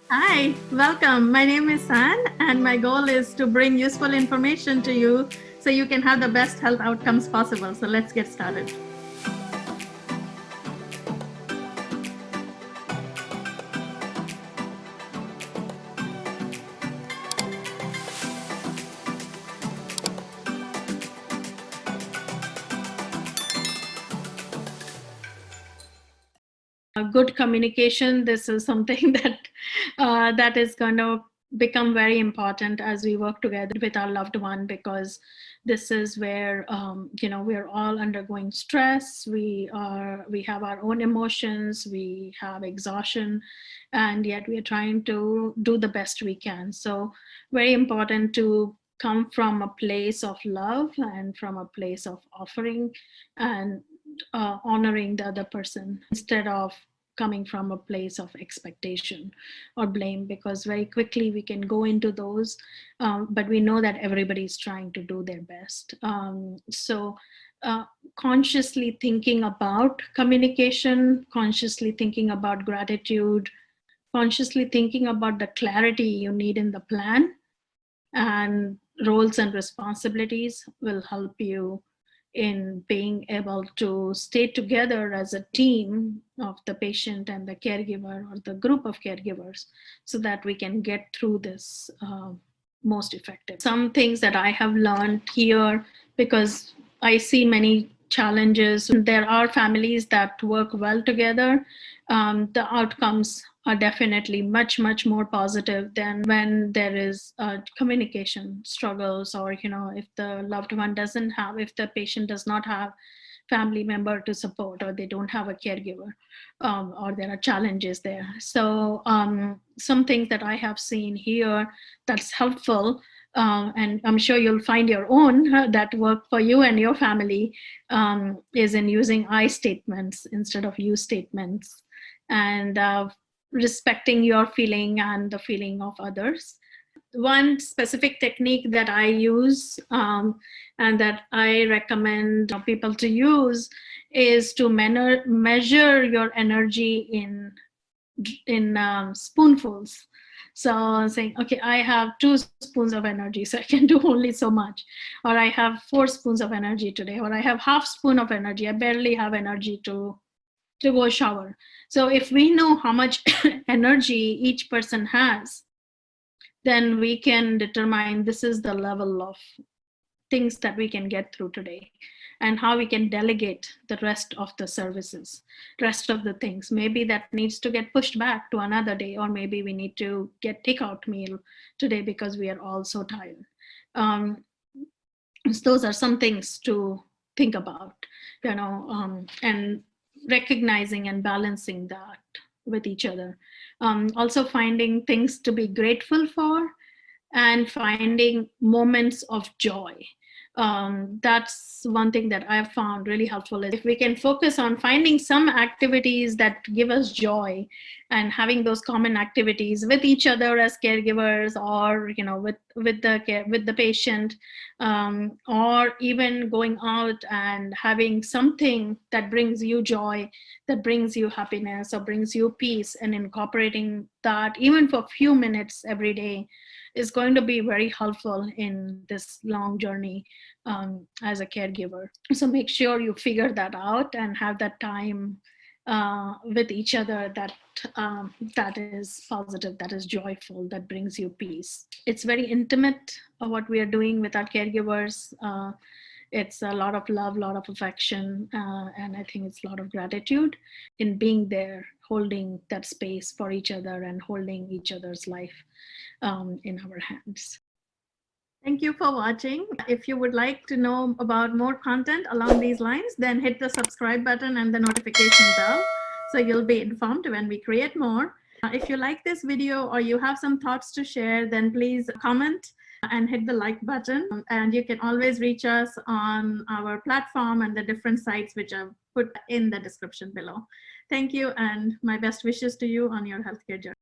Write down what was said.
Hi, welcome. My name is San, and my goal is to bring useful information to you so you can have the best health outcomes possible. So let's get started. Good communication. This is something that is going to become very important as we work together with our loved one, because this is where we're all undergoing stress. We have our own emotions, we have exhaustion, and yet we are trying to do the best we can. So very important to come from a place of love and from a place of offering and honoring the other person instead of coming from a place of expectation or blame, because very quickly we can go into those, but we know that everybody is trying to do their best. So consciously thinking about communication, consciously thinking about gratitude, consciously thinking about the clarity you need in the plan and roles and responsibilities will help you in being able to stay together as a team of the patient and the caregiver or the group of caregivers, so that we can get through this most effective. Some things that I have learned here, because I see many challenges. There are families that work well together. The outcomes are definitely much, much more positive than when there is communication struggles, or, if the loved one doesn't have, if the patient does not have family member to support, or they don't have a caregiver, or there are challenges there. So some things that I have seen here that's helpful, and I'm sure you'll find your own that work for you and your family, is in using I statements instead of you statements, and respecting your feeling and the feeling of others. One specific technique that I use, and that I recommend people to use, is to measure your energy in spoonfuls. So saying, okay, I have 2 spoons of energy, so I can do only so much. Or I have 4 spoons of energy today, or I have half spoon of energy. I barely have energy to go shower. So if we know how much energy each person has, then we can determine this is the level of things that we can get through today, and how we can delegate the rest of the services, rest of the things. Maybe that needs to get pushed back to another day, or maybe we need to get takeout meal today because we are all so tired. So those are some things to think about, and recognizing and balancing that with each other. Also finding things to be grateful for, and finding moments of joy. That's one thing that I've found really helpful, is if we can focus on finding some activities that give us joy, and having those common activities with each other as caregivers, or with the patient, or even going out and having something that brings you joy, that brings you happiness or brings you peace, and incorporating that even for a few minutes every day is going to be very helpful in this long journey as a caregiver. So make sure you figure that out and have that time with each other, that is positive, that is joyful, that brings you peace. It's very intimate, what we are doing with our caregivers. It's a lot of love, a lot of affection, and I think it's a lot of gratitude in being there, holding that space for each other and holding each other's life in our hands. Thank you for watching. If you would like to know about more content along these lines, then hit the subscribe button and the notification bell, so you'll be informed when we create more. If you like this video or you have some thoughts to share, then please comment and hit the like button. And you can always reach us on our platform and the different sites which I've put in the description below. Thank you, and my best wishes to you on your healthcare journey.